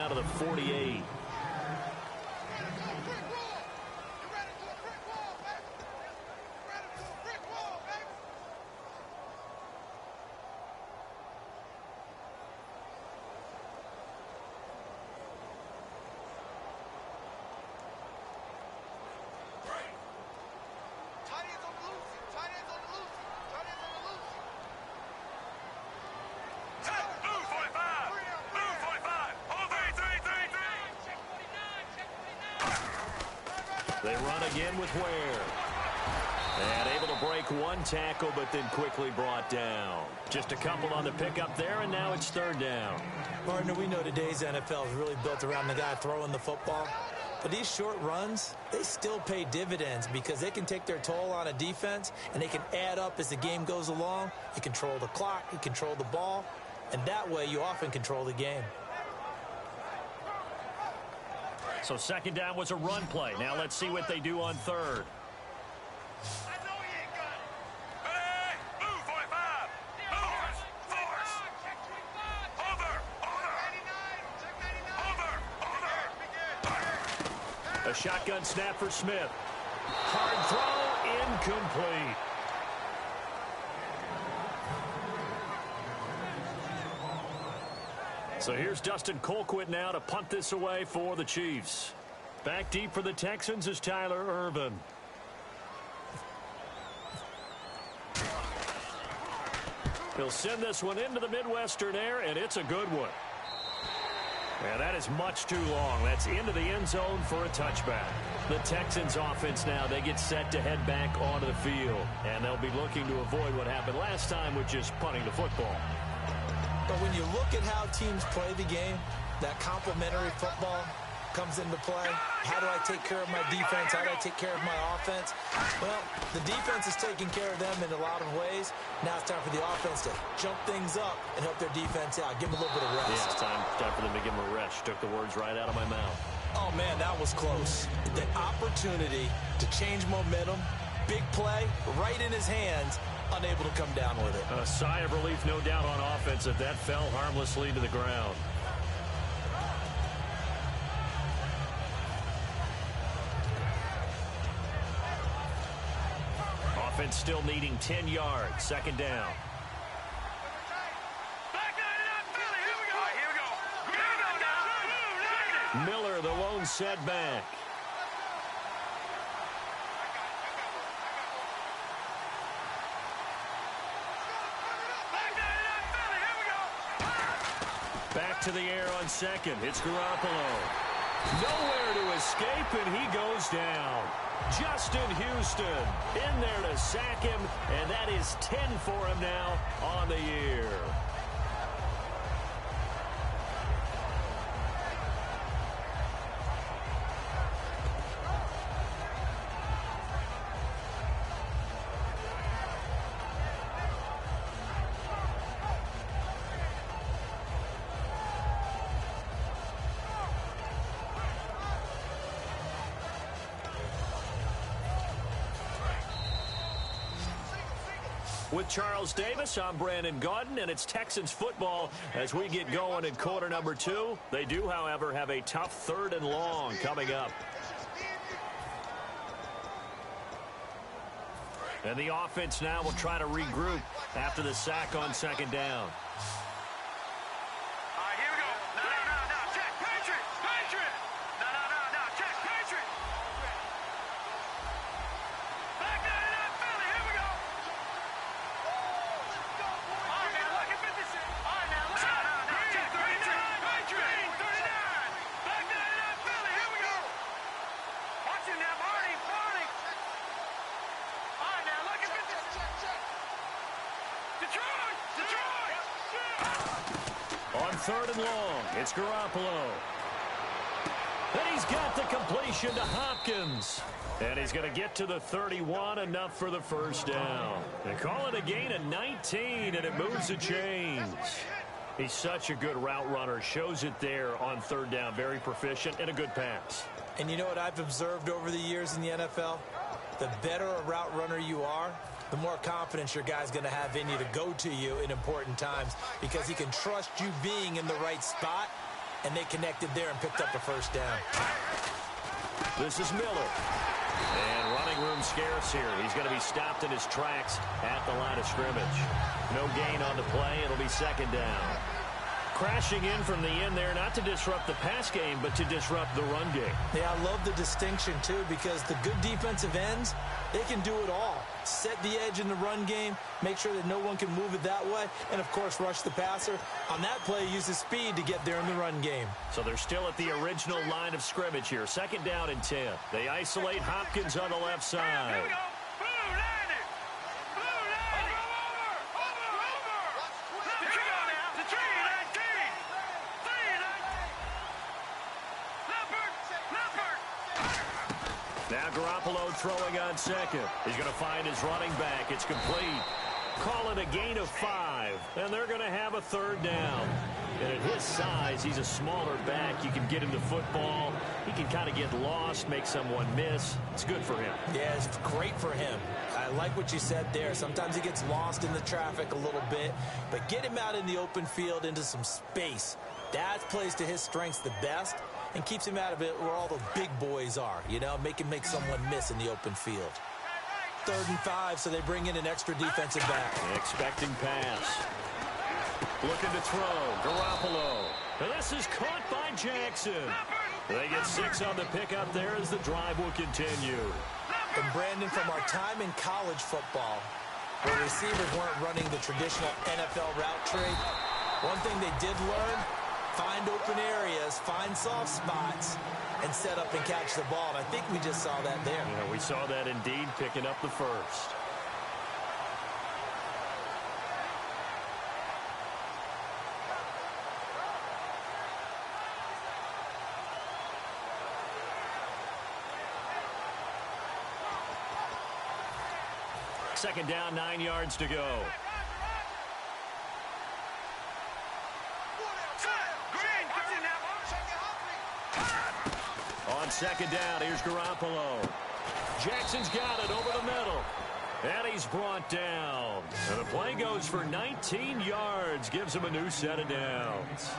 Out of the 48. They run again with Ware. And able to break one tackle, but then quickly brought down. Just a couple on the pickup there, and now it's third down. Partner, we know today's NFL is really built around the guy throwing the football. But these short runs, they still pay dividends because they can take their toll on a defense, and they can add up as the game goes along. You control the clock, you control the ball, and that way you often control the game. So second down was a run play. Now let's see what they do on third. A shotgun snap for Smith. Hard throw, incomplete. So here's Dustin Colquitt now to punt this away for the Chiefs. Back deep for the Texans is Tyler Ervin. He'll send this one into the Midwestern air, and it's a good one. Yeah, that is much too long. That's into the end zone for a touchback. The Texans offense now, they get set to head back onto the field. And they'll be looking to avoid what happened last time with just punting the football. But when you look at how teams play the game, that complementary football comes into play. How do I take care of my defense? How do I take care of my offense? Well, the defense is taking care of them in a lot of ways. Now it's time for the offense to jump things up and help their defense out. Give them a little bit of rest. Yeah, it's time for them to give them a rest. Took the words right out of my mouth. Oh, man, that was close. The opportunity to change momentum, big play, right in his hands, unable to come down with it. A sigh of relief, no doubt, on offense if that fell harmlessly to the ground. Offense still needing 10 yards. Second down. Miller, the lone setback. Back to the air on second. It's Garoppolo. Nowhere to escape, and he goes down. Justin Houston in there to sack him, and that is 10 for him now on the year. With Charles Davis, I'm Brandon Gaudin, and it's Texans football as we get going in quarter number 2. They do, however, have a tough third and long coming up. And the offense now will try to regroup after the sack on second down. Third and long, it's Garoppolo. And he's got the completion to Hopkins. And he's going to get to the 31, enough for the first down. They call it a gain of 19, and it moves the chains. He's such a good route runner. Shows it there on third down. Very proficient and a good pass. And you know what I've observed over the years in the NFL? The better a route runner you are, the more confidence your guy's going to have in you to go to you in important times because he can trust you being in the right spot and they connected there and picked up a first down. This is Miller. And running room scarce here. He's going to be stopped in his tracks at the line of scrimmage. No gain on the play. It'll be second down. Crashing in from the end there, not to disrupt the pass game, but to disrupt the run game. Yeah, I love the distinction, too, because the good defensive ends, they can do it all. Set the edge in the run game, make sure that no one can move it that way, and, of course, rush the passer. On that play, use his speed to get there in the run game. So they're still at the original line of scrimmage here. Second down and 10. They isolate Hopkins on the left side. Here we go. Now Garoppolo throwing on second. He's going to find his running back. It's complete. Call it a gain of 5, and they're going to have a third down. And at his size, he's a smaller back. You can get him the football. He can kind of get lost, make someone miss. It's good for him. Yeah, it's great for him. I like what you said there. Sometimes he gets lost in the traffic a little bit, but get him out in the open field into some space. That plays to his strengths the best and keeps him out of it where all the big boys are, you know, make him make someone miss in the open field. 3rd and 5, so they bring in an extra defensive back. Expecting pass. Looking to throw. Garoppolo. And this is caught by Jackson. They get 6 on the pickup there as the drive will continue. And Brandon, from our time in college football, where receivers weren't running the traditional NFL route tree, one thing they did learn, find open areas, find soft spots, and set up and catch the ball. And I think we just saw that there. Yeah, we saw that indeed, picking up the first. Second down, 9 yards to go. On second down, here's Garoppolo. Jackson's got it over the middle. And he's brought down. And the play goes for 19 yards. Gives him a new set of downs.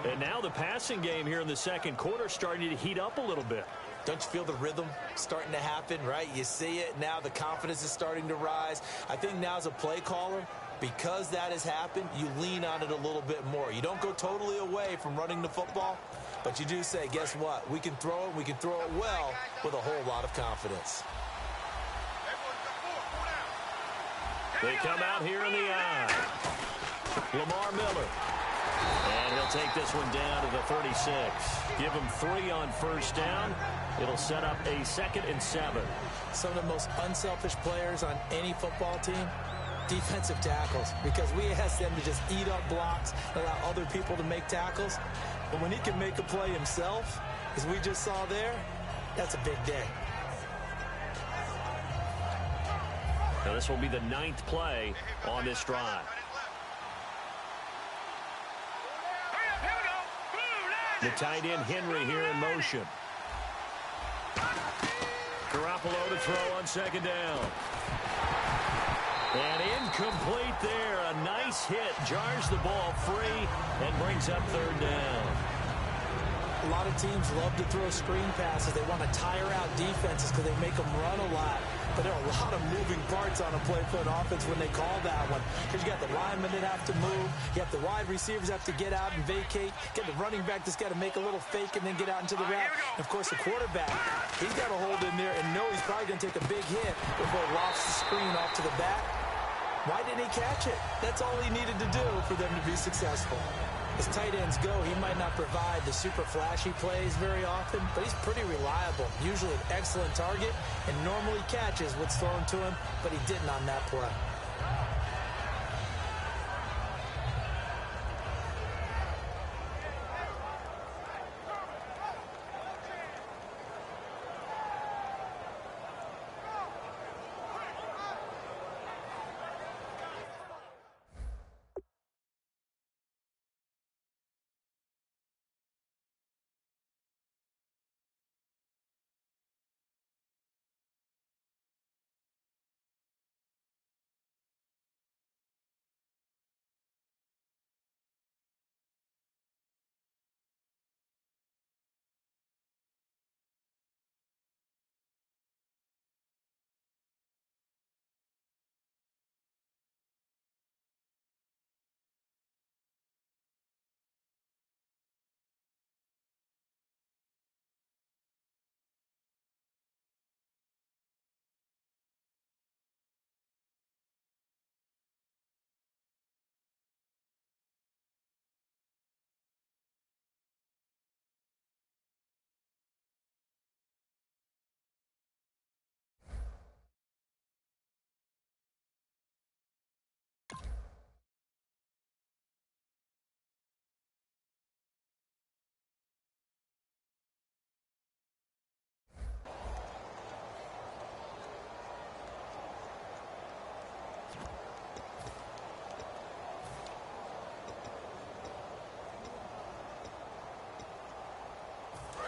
And now the passing game here in the second quarter starting to heat up a little bit. Don't you feel the rhythm starting to happen, right? You see it now. The confidence is starting to rise. I think now as a play caller, because that has happened, you lean on it a little bit more. You don't go totally away from running the football, but you do say, guess what? We can throw it. We can throw it well with a whole lot of confidence. They come out here in the eye. Lamar Miller. And he'll take this one down to the 36. Give him 3 on first down. It'll set up a 2nd and 7. Some of the most unselfish players on any football team, defensive tackles, because we ask them to just eat up blocks, allow other people to make tackles. But when he can make a play himself, as we just saw there, that's a big day. Now this will be the 9th play on this drive. The tight end Henry here in motion. Garoppolo to throw on second down. And incomplete there. A nice hit. Jars the ball free and brings up third down. A lot of teams love to throw screen passes. They want to tire out defenses because they make them run a lot. But there are a lot of moving parts on a play for an offense when they call that one. Because you got the linemen that have to move. You have the wide receivers have to get out and vacate. Get the running back that's got to make a little fake and then get out into the route. And, of course, the quarterback, he's got to hold in there and know he's probably going to take a big hit before it lofts the screen off to the back. Why didn't he catch it? That's all he needed to do for them to be successful. As tight ends go, he might not provide the super flashy plays very often, but he's pretty reliable. Usually an excellent target and normally catches what's thrown to him, but he didn't on that play.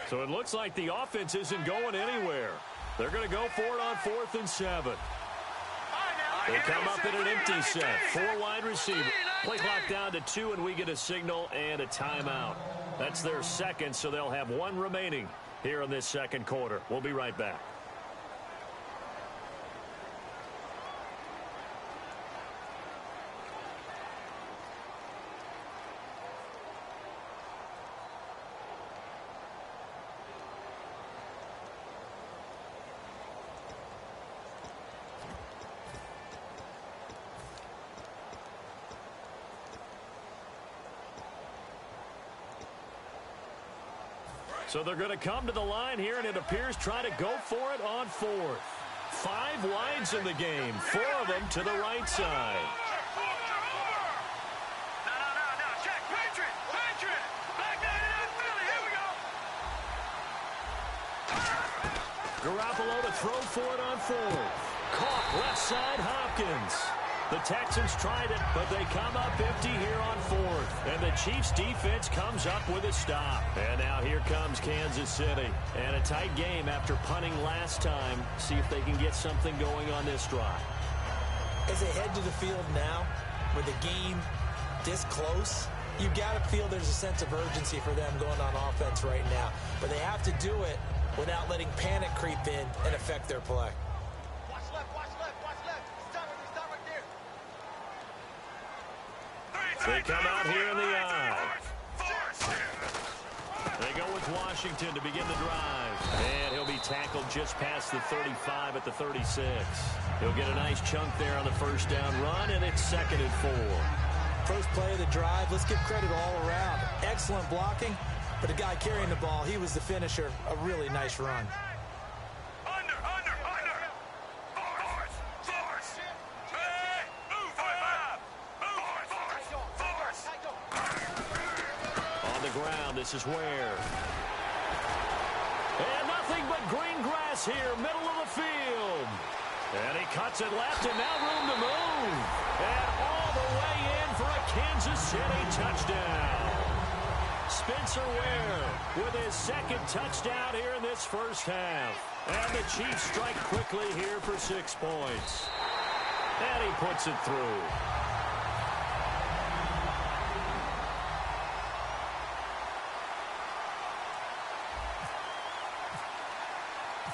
So it looks like the offense isn't going anywhere. They're going to go for it on 4th and 7. They come up in an empty set. 4 wide receiver. Play clock down to 2, and we get a signal and a timeout. That's their second, so they'll have 1 remaining here in this second quarter. We'll be right back. So they're going to come to the line here, and it appears try to go for it on 4th. 5 wides in the game, 4 of them to the right side. No, check, Patriot. Back down in that Philly, here we go. Garoppolo to throw for it on 4th. Caught left side, Hopkins. The Texans tried it, but they come up empty here on 4th. And the Chiefs defense comes up with a stop. And now here comes Kansas City. And a tight game after punting last time. See if they can get something going on this drive. As they head to the field now, with the game this close, you've got to feel there's a sense of urgency for them going on offense right now. But they have to do it without letting panic creep in and affect their play. They come out here in the eye. They go with Washington to begin the drive. And he'll be tackled just past the 35 at the 36. He'll get a nice chunk there on the first down run, and it's 2nd and 4. First play of the drive, let's give credit all around. Excellent blocking, but the guy carrying the ball, he was the finisher. A really nice run. This is where. And nothing but green grass here, middle of the field. And he cuts it left, and now room to move. And all the way in for a Kansas City touchdown. Spencer Ware with his 2nd touchdown here in this first half. And the Chiefs strike quickly here for 6 points. And he puts it through.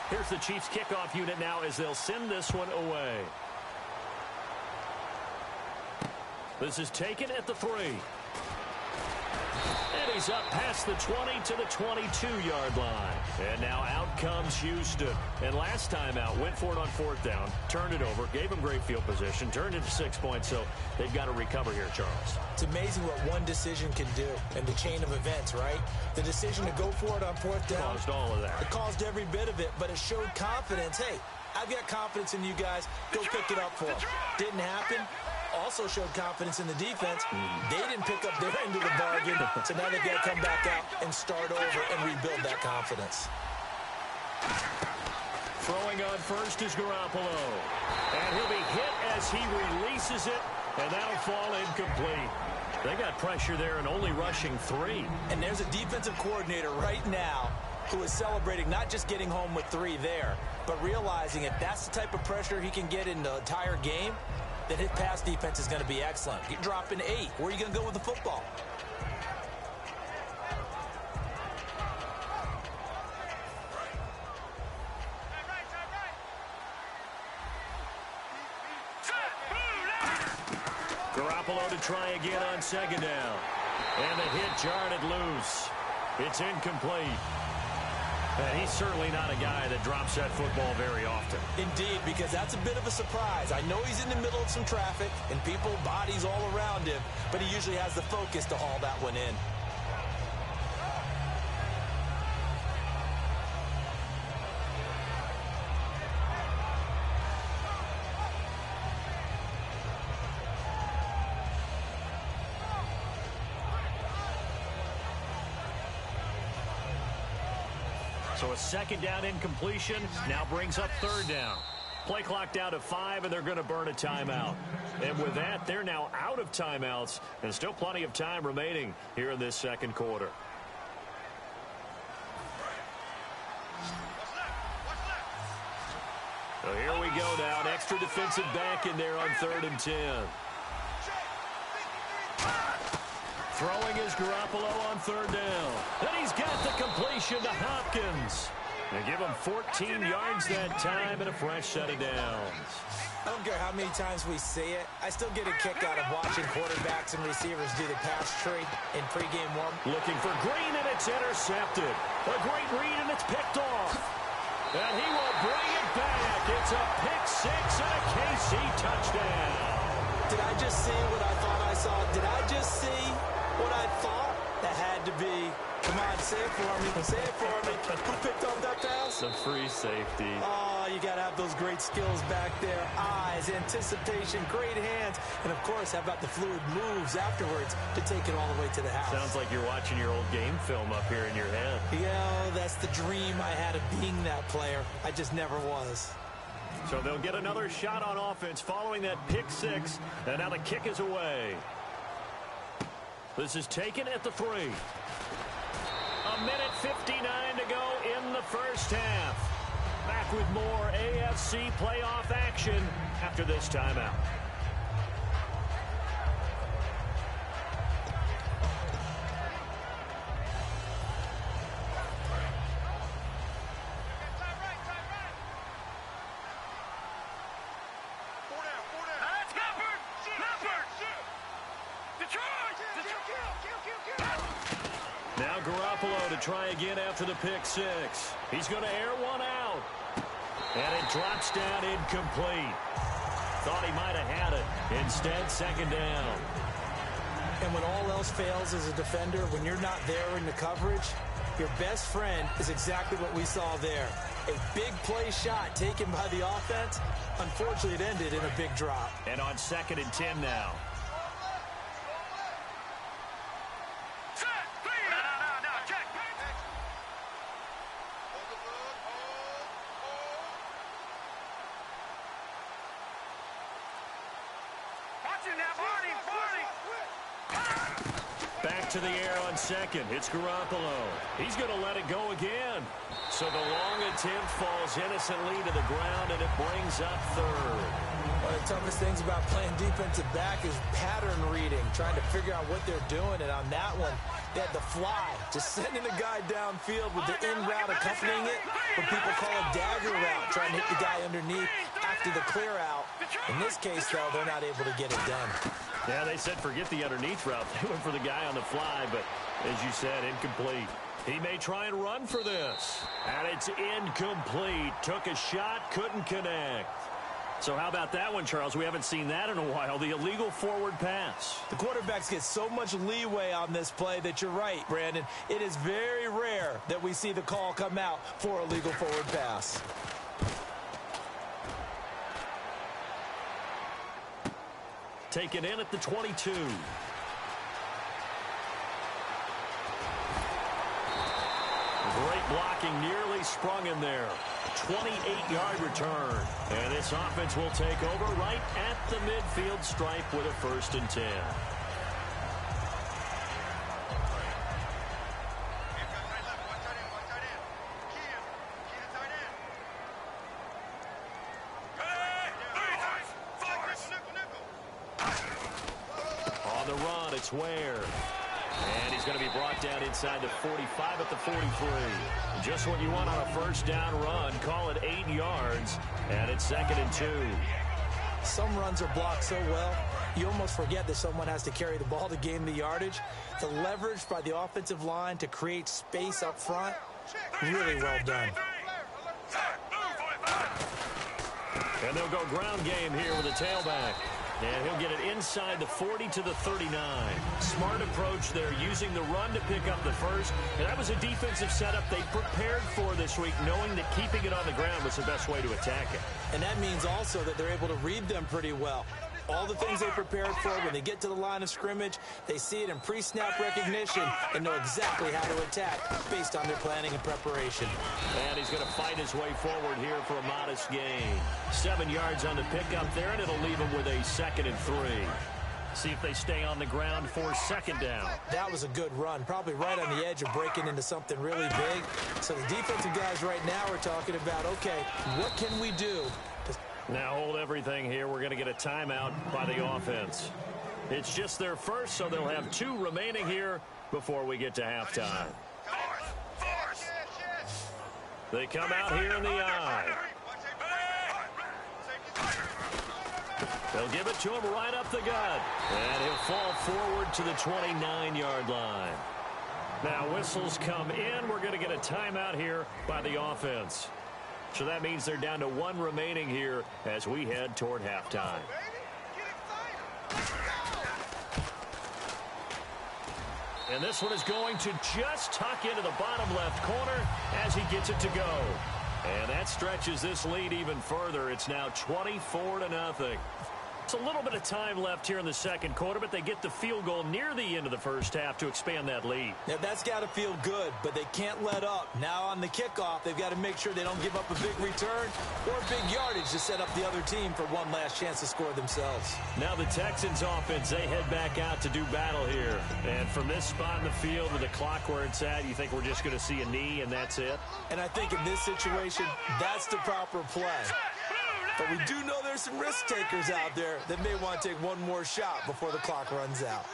Here's the Chiefs kickoff unit now as they'll send this one away. This is taken at the 3. And he's up past the 20 to the 22-yard line. And now out comes Houston. And last time out, went for it on 4th down, turned it over, gave him great field position, turned it to 6 points, so they've got to recover here, Charles. It's amazing what one decision can do in the chain of events, right? The decision to go for it on 4th down. Caused all of that. It caused every bit of it, but it showed confidence. Hey, I've got confidence in you guys. Go pick it up for them. Didn't happen. Also showed confidence in the defense. They didn't pick up their end of the bargain, so now they've got to come back out and start over and rebuild that confidence. Throwing on first is Garoppolo. And he'll be hit as he releases it, and that'll fall incomplete. They got pressure there and only rushing 3. And there's a defensive coordinator right now who is celebrating not just getting home with 3 there, but realizing if that's the type of pressure he can get in the entire game, then his pass defense is going to be excellent. You're dropping 8. Where are you going to go with the football? Garoppolo to try again on 2nd down. And the hit jarred it loose. It's incomplete. And he's certainly not a guy that drops that football very often. Indeed, because that's a bit of a surprise. I know he's in the middle of some traffic and people, bodies all around him, but he usually has the focus to haul that one in. So a 2nd down incompletion now brings up 3rd down. Play clock down to 5, and they're going to burn a timeout. And with that, they're now out of timeouts, and still plenty of time remaining here in this second quarter. extra defensive back in there on 3rd and 10. Throwing is Garoppolo on 3rd down. And he's got the completion to Hopkins. They give him 14 yards that time and a fresh set of downs. I don't care how many times we see it. I still get a kick out of watching quarterbacks and receivers do the pass tree in pregame warm. Looking for Green, and it's intercepted. A great read, and it's picked off. And he will bring it back. It's a pick six and a KC touchdown. Did I just see what I thought I saw? Did I just see what I thought? That had to be. Come on, say it for me. Say it for me. Who picked up that pass? The free safety. Oh, you got to have those great skills back there. Eyes, anticipation, great hands. And, of course, how about the fluid moves afterwards to take it all the way to the house? Sounds like you're watching your old game film up here in your head. Yeah, that's the dream I had of being that player. I just never was. So they'll get another shot on offense following that pick six. And now the kick is away. This is taken at the 3. A minute 59 to go in the first half. Back with more AFC playoff action after this timeout. Now Garoppolo to try again after the pick six. He's going to air one out. And it drops down incomplete. Thought he might have had it. Instead, 2nd down. And when all else fails as a defender, when you're not there in the coverage, your best friend is exactly what we saw there. A big play shot taken by the offense. Unfortunately, it ended in a big drop. And on 2nd and 10 now. Back to the air on 2nd. It's Garoppolo. He's going to let it go again. So the long attempt falls innocently to the ground, and it brings up 3rd. One of the toughest things about playing defensive back is pattern reading, trying to figure out what they're doing. And on that one, they had the fly, just sending the guy downfield with the in route accompanying it, what people call a dagger route, trying to hit the guy underneath after the clear out. In this case, though, they're not able to get it done. Yeah, they said forget the underneath route. They went for the guy on the fly, but as you said, incomplete. He may try and run for this. And it's incomplete. Took a shot, couldn't connect. So how about that one, Charles? We haven't seen that in a while. The illegal forward pass. The quarterbacks get so much leeway on this play that you're right, Brandon. It is very rare that we see the call come out for a legal forward pass. Taken in at the 22. Great blocking, nearly sprung in there. 28-yard return. And this offense will take over right at the midfield stripe with a 1st and 10. On the run, it's Ware. And he's going to be brought down inside the 45 at the 43. Just what you want on a 1st down run. Call it 8 yards. And it's 2nd and 2. Some runs are blocked so well, you almost forget that someone has to carry the ball to gain the yardage. The leverage by the offensive line to create space up front, really well done. And they'll go ground game here with a tailback. And he'll get it inside the 40 to the 39. Smart approach there, using the run to pick up the first. And that was a defensive setup they prepared for this week, knowing that keeping it on the ground was the best way to attack it. And that means also that they're able to read them pretty well. All the things they prepared for, when they get to the line of scrimmage, they see it in pre-snap recognition and know exactly how to attack based on their planning and preparation. And he's going to fight his way forward here for a modest gain. 7 yards on the pickup there, and it'll leave him with a 2nd and 3. See if they stay on the ground for 2nd down. That was a good run, probably right on the edge of breaking into something really big. So the defensive guys right now are talking about, okay, what can we do to Now hold everything here. We're going to get a timeout by the offense. It's just their first, so they'll have 2 remaining here before we get to halftime. They come out here in the eye. They'll give it to him right up the gut. And he'll fall forward to the 29-yard line. Now whistles come in. We're going to get a timeout here by the offense. So that means they're down to 1 remaining here as we head toward halftime. And this one is going to just tuck into the bottom left corner as he gets it to go. And that stretches this lead even further. It's now 24-0. It's a little bit of time left here in the second quarter, but they get the field goal near the end of the first half to expand that lead. Yeah, that's got to feel good, but they can't let up. Now on the kickoff, they've got to make sure they don't give up a big return or big yardage to set up the other team for one last chance to score themselves. Now the Texans offense, they head back out to do battle here. And from this spot in the field with the clock where it's at, you think we're just going to see a knee and that's it? And I think in this situation, that's the proper play. But we do know there's some risk takers out there that may want to take one more shot before the clock runs out.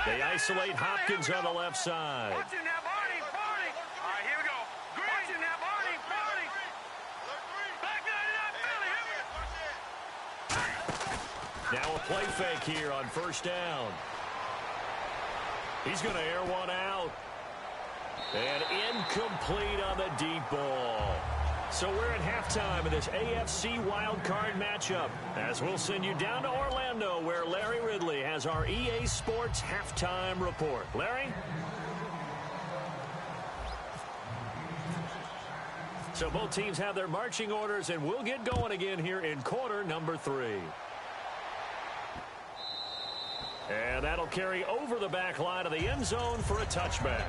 They isolate Hopkins on the left side. Now a play fake here on first down. He's going to air one out. And incomplete on the deep ball. So we're at halftime of this AFC wildcard matchup as we'll send you down to Orlando where Larry Ridley has our EA Sports halftime report. Larry? So both teams have their marching orders and we'll get going again here in quarter number 3. And that'll carry over the back line of the end zone for a touchback.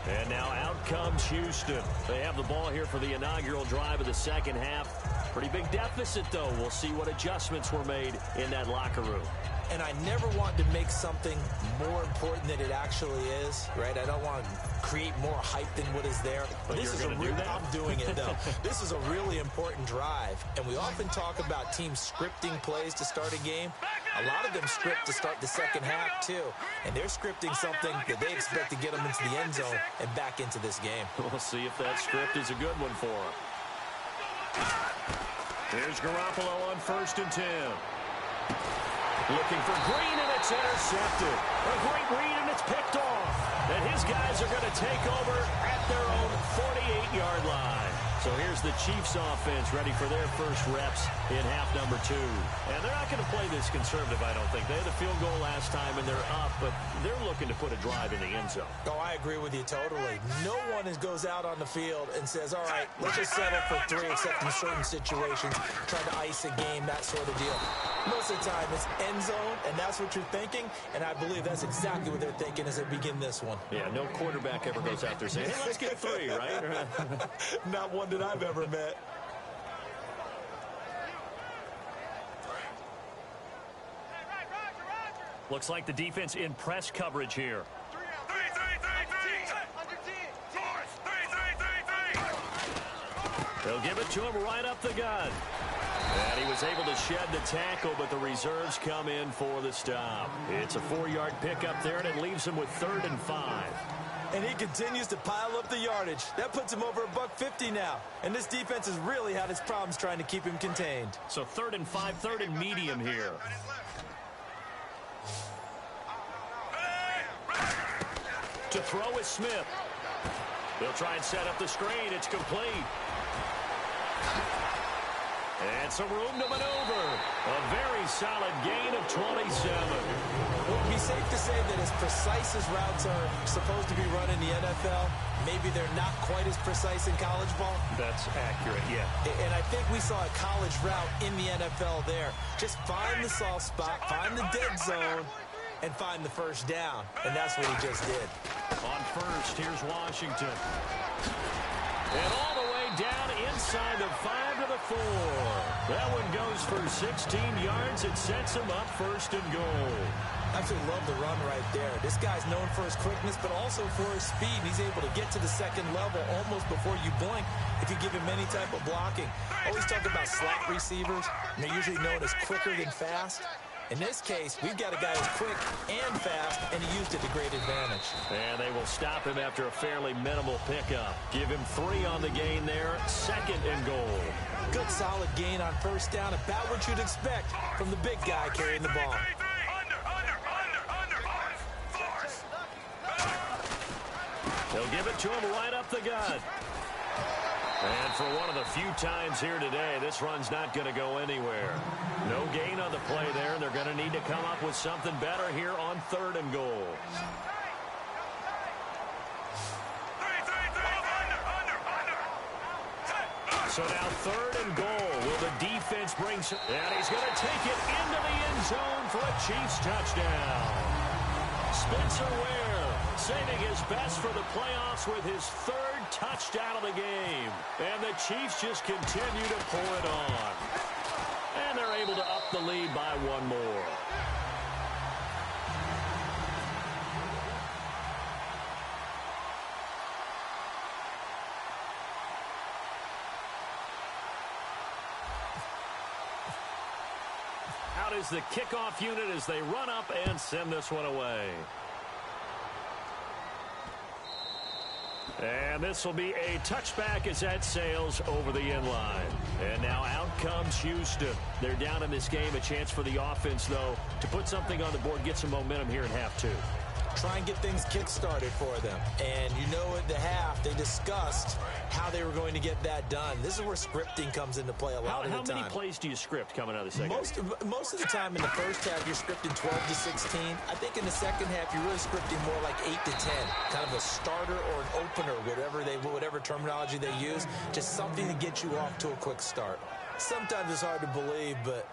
And now out comes Houston. They have the ball here for the inaugural drive of the second half. Pretty big deficit, though. We'll see what adjustments were made in that locker room. And I never want to make something more important than it actually is, right? I don't want to create more hype than what is there. But this is a real, I'm doing it, though. This is a really important drive. And we often talk about teams scripting plays to start a game. A lot of them script to start the second half, too. And they're scripting something that they expect to get them into the end zone and back into this game. We'll see if that script is a good one for them. Here's Garoppolo on 1st and 10. Looking for Green, and it's intercepted. A great read, and it's picked off. And his guys are going to take over at their own 48-yard line. So here's the Chiefs offense ready for their first reps in half number 2. And they're not going to play this conservative, I don't think. They had a field goal last time, and they're up, but they're looking to put a drive in the end zone. Oh, I agree with you totally. No one goes out on the field and says, all right, let's just settle for 3, except in certain situations, try to ice a game, that sort of deal. Most of the time, it's end zone, and that's what you're thinking, and I believe that's exactly what they're thinking as they begin this one. Yeah, no quarterback ever goes out there saying, hey, let's get 3, right? Not one that I've ever met. Looks like the defense in press coverage here. They'll give it to him right up the gut. And he was able to shed the tackle, but the reserves come in for the stop. It's a 4-yard pickup there, and it leaves him with 3rd and 5. And he continues to pile up the yardage. That puts him over $150 now. And this defense has really had its problems trying to keep him contained. So 3rd and 5, 3rd and medium here. To throw is Smith. They'll try and set up the screen. It's complete. And some room to maneuver. A very solid gain of 27. It would be safe to say that as precise as routes are supposed to be run in the NFL, maybe they're not quite as precise in college ball. That's accurate, yeah. And I think we saw a college route in the NFL there. Just find the soft spot, find the dead zone, and find the first down. And that's what he just did. On first, here's Washington. And all the way down inside the 5 to the 4. That one goes for 16 yards. It sets him up 1st and goal. Absolutely love the run right there. This guy's known for his quickness, but also for his speed. He's able to get to the second level almost before you blink if you give him any type of blocking. Always talk about slot receivers, and they're usually known as quicker than fast. In this case, we've got a guy who's quick and fast, and he used it to great advantage. And they will stop him after a fairly minimal pickup. Give him 3 on the gain there, 2nd and goal. Good solid gain on first down, about what you'd expect from the big guy carrying the ball. They'll give it to him right up the gut. And for one of the few times here today, this run's not going to go anywhere. No gain on the play there, and they're going to need to come up with something better here on 3rd and goal. So now 3rd and goal. Will the defense bring some... And he's going to take it into the end zone for a Chiefs touchdown. Spencer Ware saving his best for the playoffs with his 3rd touchdown of the game. And the Chiefs just continue to pour it on. And they're able to up the lead by 1 more. Out is the kickoff unit as they run up and send this one away. And this will be a touchback as that sails over the end line. And now out comes Houston. They're down in this game. A chance for the offense, though, to put something on the board, get some momentum here in half 2. Try and get things kick-started for them. And you know at the half, they discussed how they were going to get that done. This is where scripting comes into play a lot of the time. How many plays do you script coming out of the second? Most of the time in the first half, you're scripting 12 to 16. I think in the second half, you're really scripting more like 8 to 10. Kind of a starter or an opener, whatever terminology they use. Just something to get you off to a quick start. Sometimes it's hard to believe, but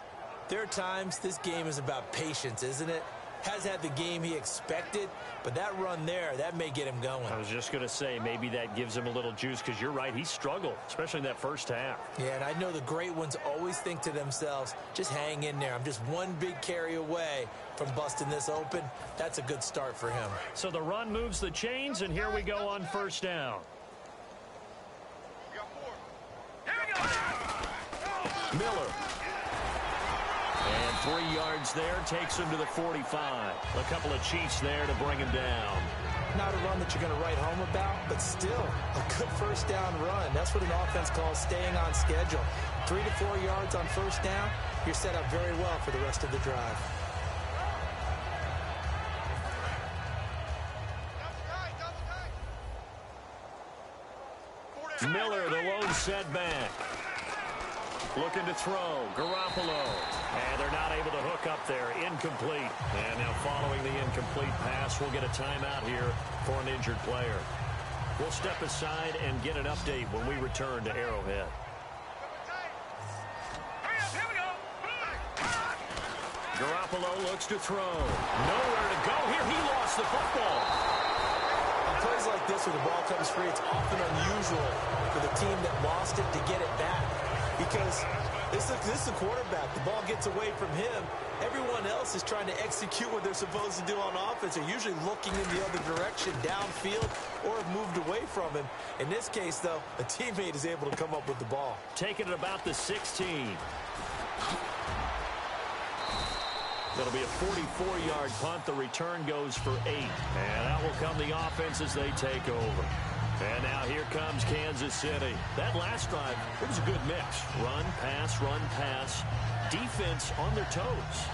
there are times this game is about patience, isn't it? Has had the game he expected, but that run there, that may get him going. I was just going to say, maybe that gives him a little juice, because you're right, he struggled, especially in that first half. Yeah, and I know the great ones always think to themselves, just hang in there. I'm just one big carry away from busting this open. That's a good start for him. So the run moves the chains, and here we go on first down. Miller. And 3 yards there, takes him to the 45. A couple of Chiefs there to bring him down. Not a run that you're going to write home about, but still a good first down run. That's what an offense calls staying on schedule. 3 to 4 yards on first down, you're set up very well for the rest of the drive. Miller, the lone setback. Looking to throw. Garoppolo. And they're not able to hook up there. Incomplete. And now following the incomplete pass, we'll get a timeout here for an injured player. We'll step aside and get an update when we return to Arrowhead. Garoppolo looks to throw. Nowhere to go here. He lost the football. On plays like this where the ball comes free, it's often unusual for the team that lost it to get it back. Because this is the quarterback. The ball gets away from him. Everyone else is trying to execute what they're supposed to do on offense. They're usually looking in the other direction, downfield, or have moved away from him. In this case, though, a teammate is able to come up with the ball. Taking it about the 16. That'll be a 44-yard punt. The return goes for 8. And out will come the offense as they take over. And now here comes Kansas City. That last drive, it was a good mix. Run, pass, defense on their toes.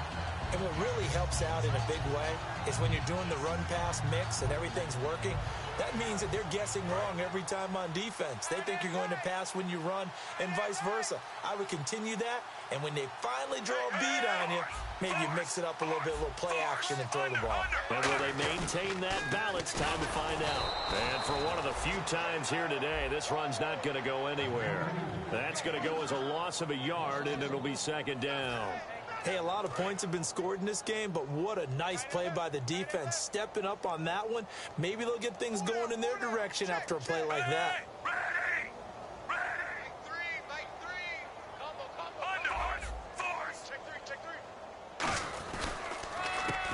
And what really helps out in a big way is when you're doing the run-pass mix and everything's working, that means that they're guessing wrong every time on defense. They think you're going to pass when you run and vice versa. I would continue that, and when they finally draw a bead on you, maybe you mix it up a little bit, a little play action and throw the ball. And will they maintain that balance? Time to find out. And for one of the few times here today, this run's not going to go anywhere. That's going to go as a loss of a yard, and it'll be second down. Hey, a lot of points have been scored in this game, but what a nice play by the defense. Stepping up on that one, maybe they'll get things going in their direction after a play like that.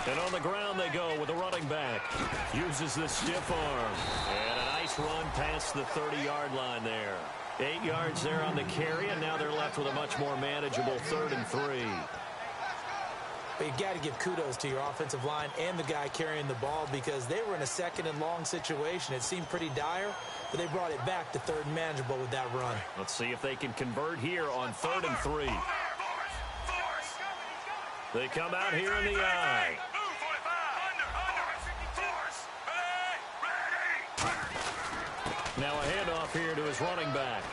And on the ground they go with a running back. Uses the stiff arm. And a nice run past the 30-yard line there. 8 yards there on the carry, and now they're left with a much more manageable 3rd and 3. But you got to give kudos to your offensive line and the guy carrying the ball because they were in a 2nd and long situation. It seemed pretty dire, but they brought it back to 3rd and manageable with that run. Let's see if they can convert here on 3rd and 3. They come out here in the I. Now a handoff here to his running back.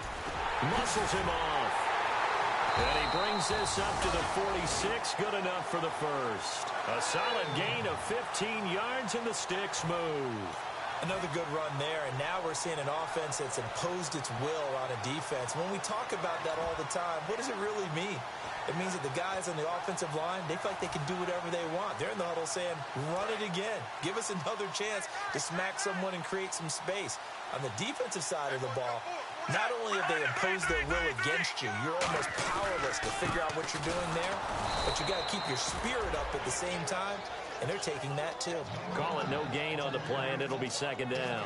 Muscles him off. And he brings this up to the 46. Good enough for the first. A solid gain of 15 yards, and the sticks move. Another good run there, and now we're seeing an offense that's imposed its will on a defense. When we talk about that all the time, what does it really mean? It means that the guys on the offensive line, they feel like they can do whatever they want. They're in the huddle saying, run it again. Give us another chance to smack someone and create some space. On the defensive side of the ball, not only have they imposed their will against you, you're almost powerless to figure out what you're doing there, but you got to keep your spirit up at the same time, and they're taking that too. Call it no gain on the play, and it'll be 2nd down.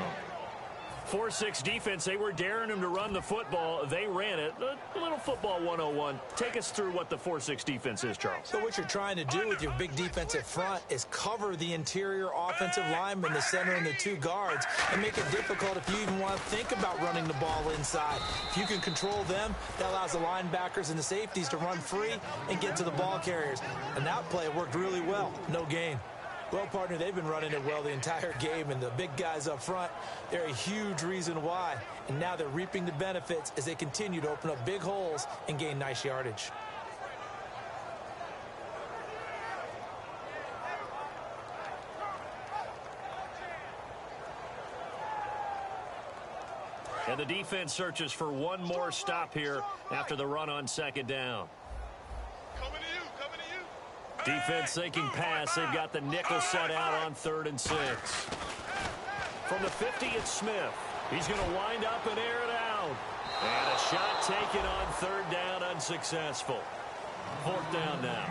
4-6 defense, they were daring him to run the football. They ran it. A little football 101. Take us through what the 4-6 defense is, Charles. So what you're trying to do with your big defensive front is cover the interior offensive lineman, the center, and the 2 guards, and make it difficult if you even want to think about running the ball inside. If you can control them, that allows the linebackers and the safeties to run free and get to the ball carriers. And that play worked really well. No gain. Well, partner, they've been running it well the entire game, and the big guys up front, they're a huge reason why. And now they're reaping the benefits as they continue to open up big holes and gain nice yardage. And the defense searches for one more stop here after the run on 2nd down. Defense thinking pass. They've got the nickel set out on 3rd and 6. From the 50, it's Smith. He's going to wind up and air it out. And a shot taken on 3rd down, unsuccessful. 4th down now.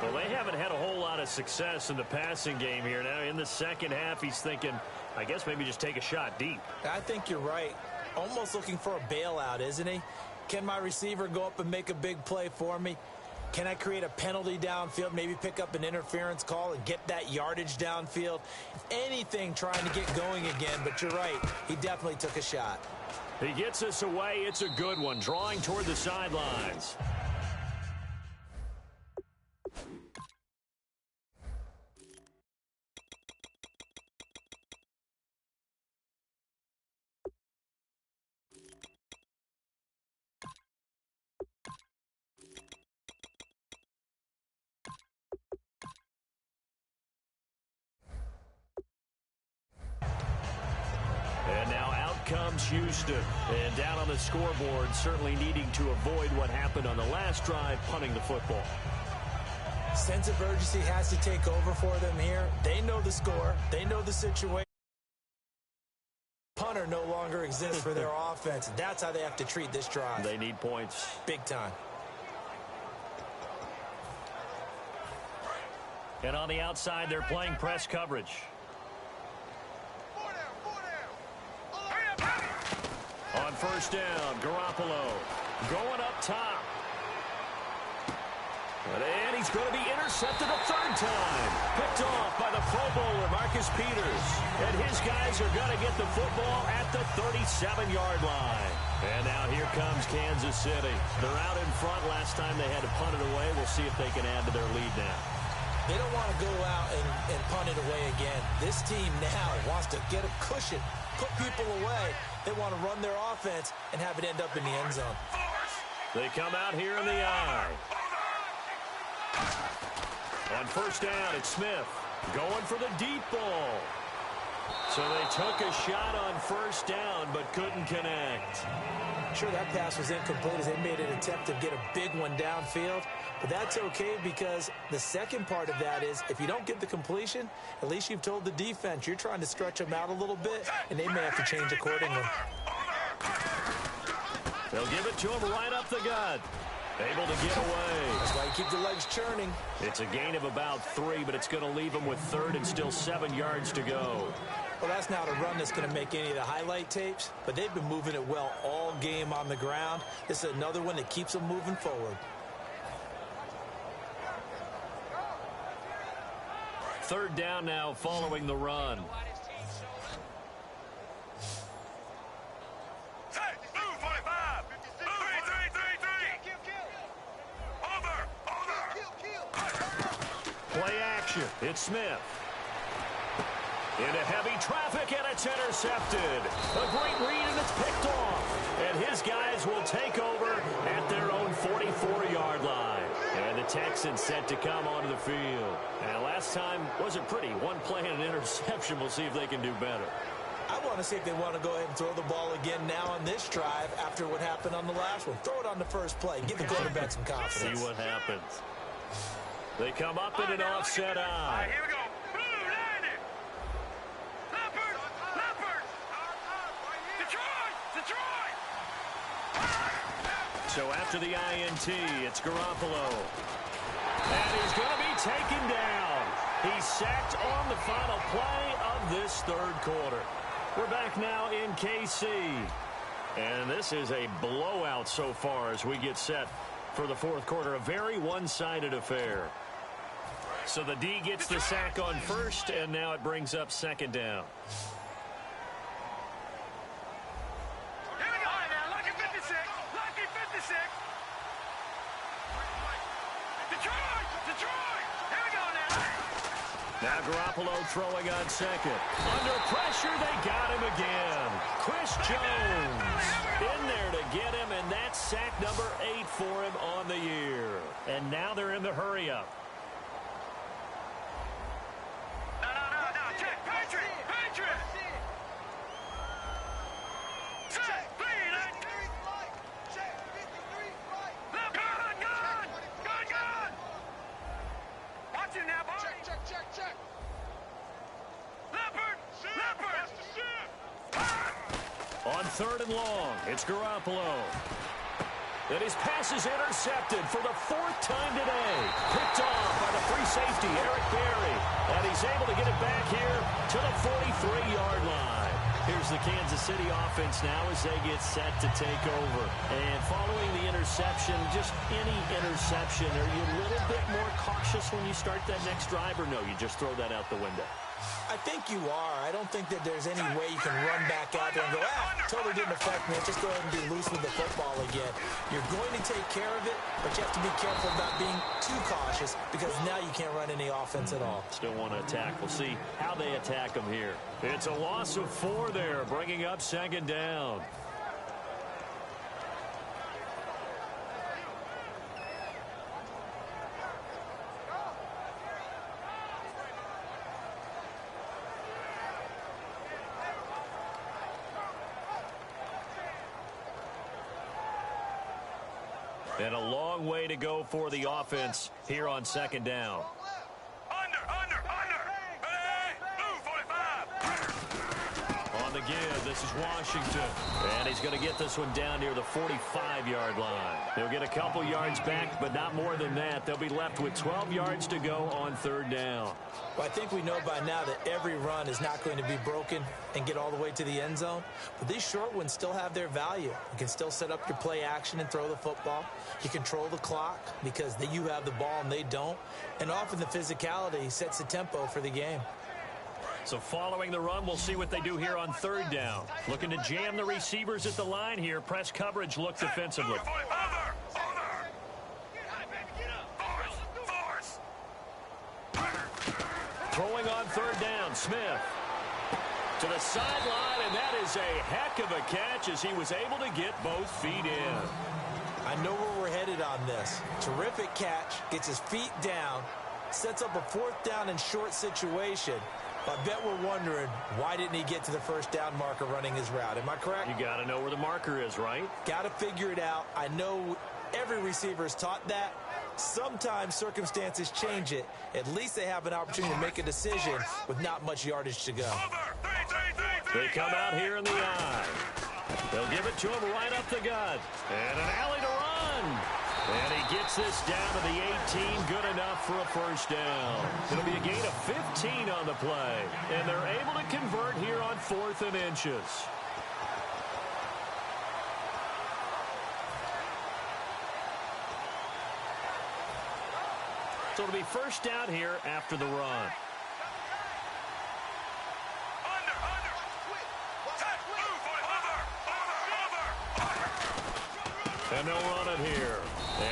Well, they haven't had a whole lot of success in the passing game here. Now, in the 2nd half, he's thinking, I guess maybe just take a shot deep. I think you're right. Almost looking for a bailout, isn't he? Can my receiver go up and make a big play for me? Can I create a penalty downfield, maybe pick up an interference call and get that yardage downfield? Anything trying to get going again, but you're right. He definitely took a shot. He gets us away. It's a good one, drawing toward the sidelines. Comes Houston, and down on the scoreboard, certainly needing to avoid what happened on the last drive, punting the football. Sense of urgency has to take over for them here. They know the score. They know the situation. Punter no longer exists for their offense. That's how they have to treat this drive. They need points. Big time. And on the outside, they're playing press coverage. On 1st down, Garoppolo going up top. And he's going to be intercepted a 3rd time. Picked off by the Pro Bowler, Marcus Peters. And his guys are going to get the football at the 37-yard line. And now here comes Kansas City. They're out in front. Last time they had to punt it away. We'll see if they can add to their lead now. They don't want to go out and punt it away again. This team now wants to get a cushion, put people away. They want to run their offense and have it end up in the end zone. They come out here in the I. On 1st down, it's Smith going for the deep ball. So they took a shot on 1st down but couldn't connect. Sure, that pass was incomplete as they made an attempt to get a big one downfield. But that's okay because the second part of that is if you don't get the completion, at least you've told the defense you're trying to stretch them out a little bit, and they may have to change accordingly. They'll give it to him right up the gut. Able to get away. That's why you keep the legs churning. It's a gain of about 3, but it's going to leave them with third and still 7 yards to go. Well, that's not a run that's going to make any of the highlight tapes, but they've been moving it well all game on the ground. This is another one that keeps them moving forward. Third down now following the run. Play action. It's Smith. Into heavy traffic, and it's intercepted. A great read, and it's picked off. And his guys will take over at their own 44-yard line. And the Texans set to come onto the field. And last time wasn't pretty. One play and an interception. We'll see if they can do better. I want to see if they want to go ahead and throw the ball again now on this drive after what happened on the last one. Throw it on the first play. Give the quarterback some confidence. See what happens. They come up in an offset eye. Here we go. So after the INT, it's Garoppolo. And he's going to be taken down. He's sacked on the final play of this third quarter. We're back now in KC. And this is a blowout so far as we get set for the fourth quarter. A very one-sided affair. So the D gets the sack on first, and now it brings up second down. Now Garoppolo throwing on second. Under pressure, they got him again. Chris Jones in there to get him, and that's sack number 8 for him on the year. And now they're in the hurry-up. No. Check. Patriot. Check. Gun. Watch him now, boy. Check. Leopard. On third and long, it's Garoppolo. And his pass is intercepted for the 4th time today. Picked off by the free safety, Eric Berry. And he's able to get it back here to the 43-yard line. Here's the Kansas City offense now as they get set to take over. And following the interception, just any interception, are you a little bit more cautious when you start that next drive, or no, you just throw that out the window? I think you are. I don't think that there's any way you can run back out there and go, totally didn't affect me. Just go ahead and be loose with the football again. You're going to take care of it, but you have to be careful about being too cautious because now you can't run any offense at all. Still want to attack. We'll see how they attack them here. It's a loss of 4 there, bringing up second down. And a long way to go for the offense here on second down. Under. Hey, move, 45. On the give, this is Washington. And he's going to get this one down near the 45-yard line. They'll get a couple yards back, but not more than that. They'll be left with 12 yards to go on third down. Well, I think we know by now that every run is not going to be broken and get all the way to the end zone. But these short ones still have their value. You can still set up your play action and throw the football. You control the clock because you have the ball and they don't. And often the physicality sets the tempo for the game. So following the run, we'll see what they do here on third down. Looking to jam the receivers at the line here. Press coverage look defensively. Throwing on third down, Smith. To the sideline, and that is a heck of a catch as he was able to get both feet in. I know where we're headed on this. Terrific catch, gets his feet down, sets up a 4th down and short situation. I bet we're wondering, why didn't he get to the first down marker running his route? Am I correct? You got to know where the marker is, right? Got to figure it out. I know every receiver is taught that. Sometimes circumstances change it. At least they have an opportunity to make a decision with not much yardage to go. They come out here in the eye. They'll give it to him right up the gut. And an alley to run. And he gets this down to the 18, good enough for a first down. It'll be a gain of 15 on the play. And they're able to convert here on 4th and inches. So it'll be first down here after the run. And they'll run it here.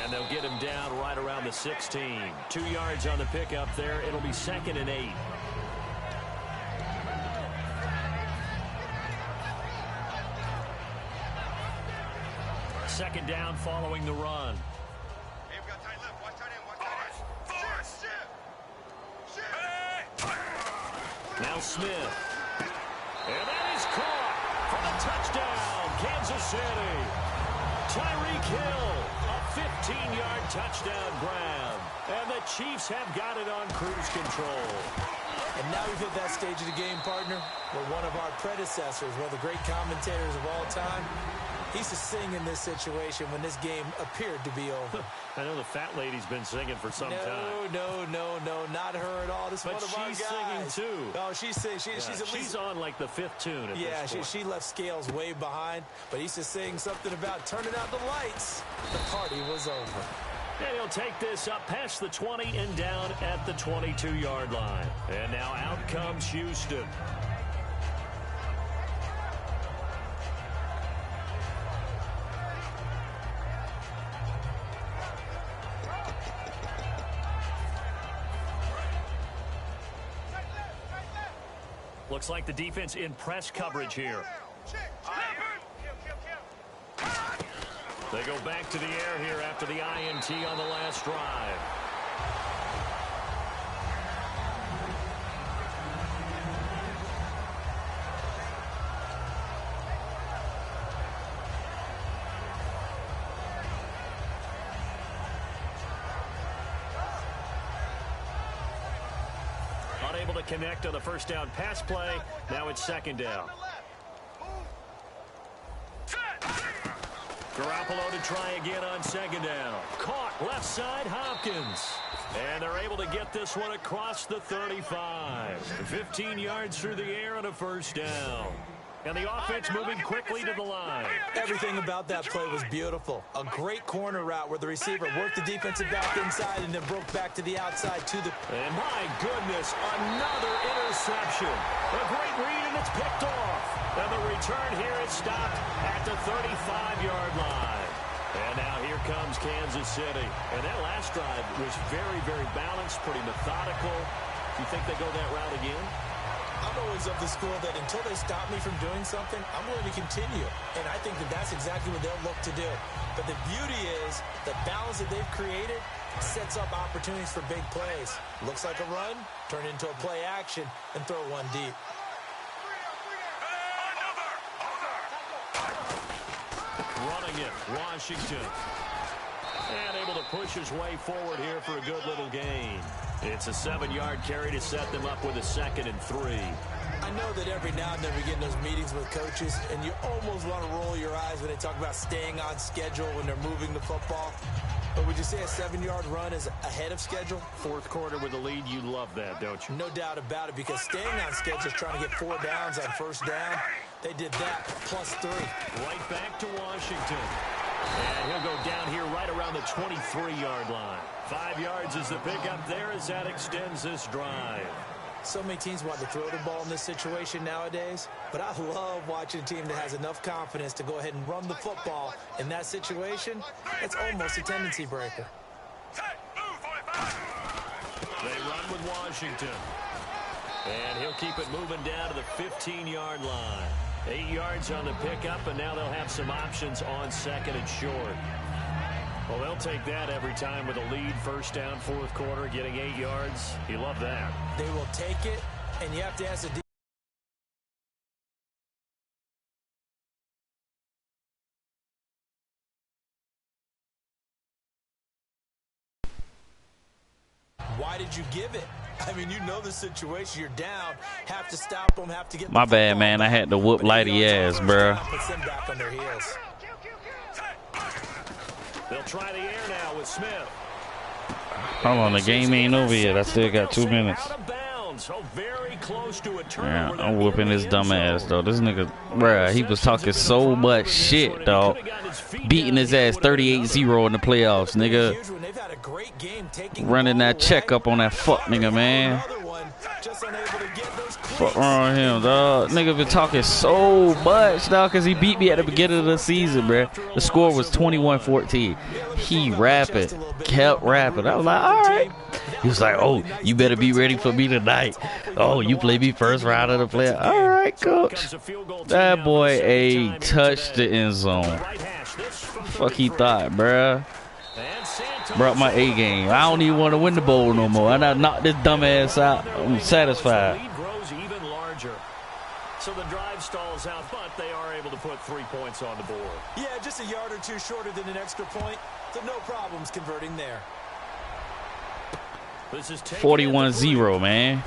And they'll get him down right around the 16. 2 yards on the pickup there. It'll be 2nd and 8. Second down following the run. Now Smith. And that is caught for the touchdown, Kansas City. Tyreek Hill, a 15-yard touchdown grab. And the Chiefs have got it on cruise control. And now we've hit that stage of the game, partner, where one of our predecessors, one of the great commentators of all time, he used to sing in this situation when this game appeared to be over. I know the fat lady's been singing for some time. No, not her at all. This is one of our guys. But she's singing, too. Oh, she's singing. She's on, like, the 5th tune at this point. She left Scales way behind, but he used to sing something about turning out the lights. The party was over. And he'll take this up past the 20 and down at the 22-yard line. And now out comes Houston. Looks like the defense in press coverage here. They go back to the air here after the INT on the last drive. Unable to connect on the first down pass play. Now it's second down. Garoppolo to try again on second down. Caught left side, Hopkins. And they're able to get this one across the 35. 15 yards through the air and a first down. And the offense moving quickly to the line. Everything about that play was beautiful. A great corner route where the receiver worked the defensive back inside and then broke back to the outside to the... And my goodness, another interception. A great read, and it's picked off. And the return here is stopped at the 35-yard line. And now here comes Kansas City. And that last drive was very, very balanced, pretty methodical. Do you think they go that route again? I'm always of the school that until they stop me from doing something, I'm willing to continue. And I think that that's exactly what they'll look to do. But the beauty is the balance that they've created sets up opportunities for big plays. Looks like a run, turn into a play action, and throw one deep. Running it, Washington. And able to push his way forward here for a good little gain. It's a 7-yard carry to set them up with a 2nd and 3. I know that every now and then we get in those meetings with coaches, and you almost want to roll your eyes when they talk about staying on schedule when they're moving the football. But would you say a 7-yard run is ahead of schedule? Fourth quarter with a lead, you love that, don't you? No doubt about it, because staying on schedule is trying to get 4 downs on first down. They did that plus 3. Right back to Washington. And he'll go down here right around the 23-yard line. 5 yards is the pickup there as that extends this drive. So many teams want to throw the ball in this situation nowadays, but I love watching a team that has enough confidence to go ahead and run the football. In that situation, it's almost a tendency breaker. They run with Washington. And he'll keep it moving down to the 15-yard line. 8 yards on the pickup, and now they'll have some options on 2nd and short. Well, they'll take that every time with a lead, first down, fourth quarter, getting 8 yards. You love that. They will take it, and you have to ask the why did you give it? I mean, you know the situation. You're down. Have to stop them. Have to get. My bad, man. I had to whoop Lighty ass, bro. Puts them back on their heels. They'll try the air now with Smith. Hold on, the game ain't over yet. I still got 2 minutes. Out of bounds. Oh, very close to a Yeah, turnover. I'm whooping this dumb ass, though. This nigga, bruh, he was talking so much shit, dog. Beating his ass 38-0 in the playoffs, nigga. Running that check up on that fuck nigga, man. Fuck wrong with him, dog. Nigga been talking so much, dog, because he beat me at the beginning of the season, bruh. The score was 21-14. He rapping, kept rapping. I was like, all right. He was like, oh, you better be ready for me tonight. Oh, you play me first round of the playoff. All right, coach. That boy touched the end zone. Fuck he thought, bruh. Brought my A game. I don't even want to win the bowl no more. I done knocked this dumb ass out. I'm satisfied. So the drive stalls out, but they are able to put 3 points on the board. Yeah, just a yard or two shorter than an extra point, so no problems converting there. This is 41-0, man.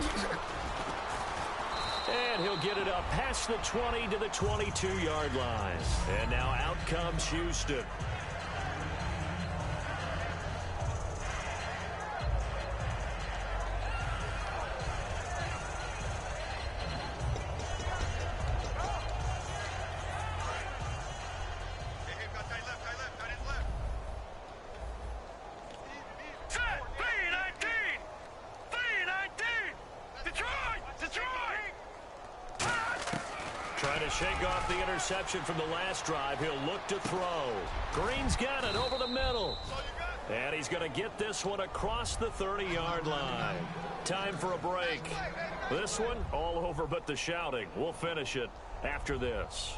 And he'll get it up past the 20 to the 22-yard line. And now out comes Houston. Trying to shake off the interception from the last drive. He'll look to throw. Green's got it over the middle. And he's going to get this one across the 30-yard line. Time for a break. This one all over but the shouting. We'll finish it after this.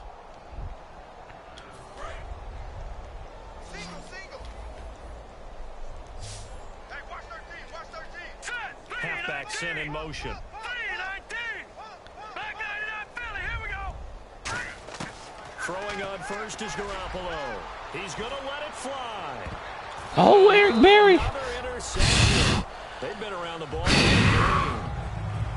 Halfback sent in motion. Throwing on first is Garoppolo. He's going to let it fly. Oh, Eric Berry. They've been around the ball.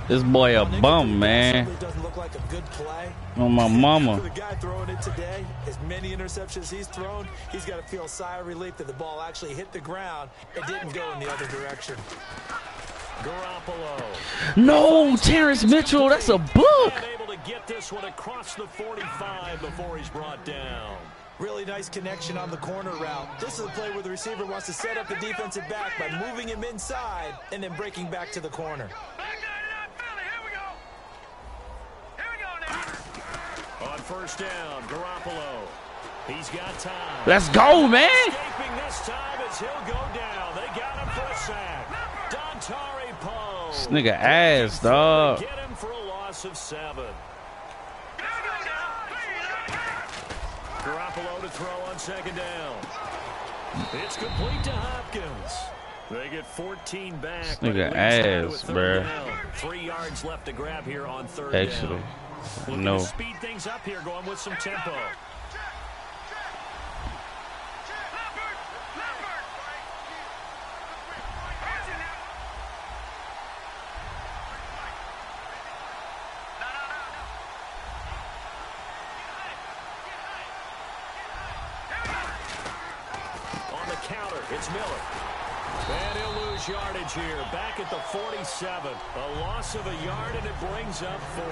This boy a bum, man. Doesn't look like a good play. On my mama. For the guy throwing it today, as many interceptions he's thrown, he's got to feel a sigh of relief that the ball actually hit the ground. It didn't go in the other direction. Garoppolo. No, Terrence Mitchell, that's a book. Able to get this one across the 45 before he's brought down. Really nice connection on the corner route. This is a play where the receiver wants to set up the defensive back by moving him inside and then breaking back to the corner. On first down, Garoppolo. He's got time. Let's go, man. Escaping this time as he'll go down. They got him for a sack. Dontari Poe. This nigga ass, dog. Get him for a loss of 7. Garoppolo to throw on second down. It's complete to Hopkins. They get 14 back. This nigga ass, bruh. 3 yards left to grab here on third Actually, down. no. Speed things up here, going with some tempo. It's Miller. And he'll lose yardage here. Back at the 47. A loss of a yard, and it brings up 4.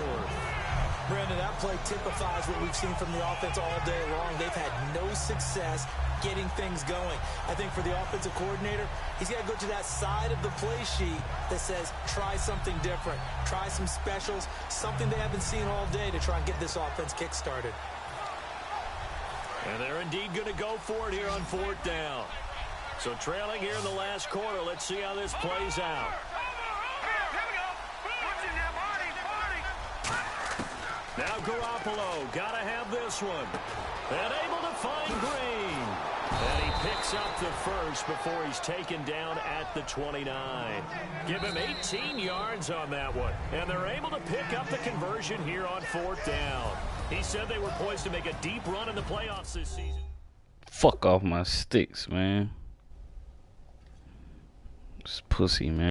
Brandon, that play typifies what we've seen from the offense all day long. They've had no success getting things going. I think for the offensive coordinator, he's got to go to that side of the play sheet that says, try something different. Try some specials, something they haven't seen all day to try and get this offense kick-started. And they're indeed going to go for it here on 4th down. So trailing here in the last quarter. Let's see how this plays out. Now Garoppolo, got to have this one. And able to find Green. And he picks up the first before he's taken down at the 29. Give him 18 yards on that one. And they're able to pick up the conversion here on 4th down. He said they were poised to make a deep run in the playoffs this season. Fuck off my sticks, man. This pussy, man.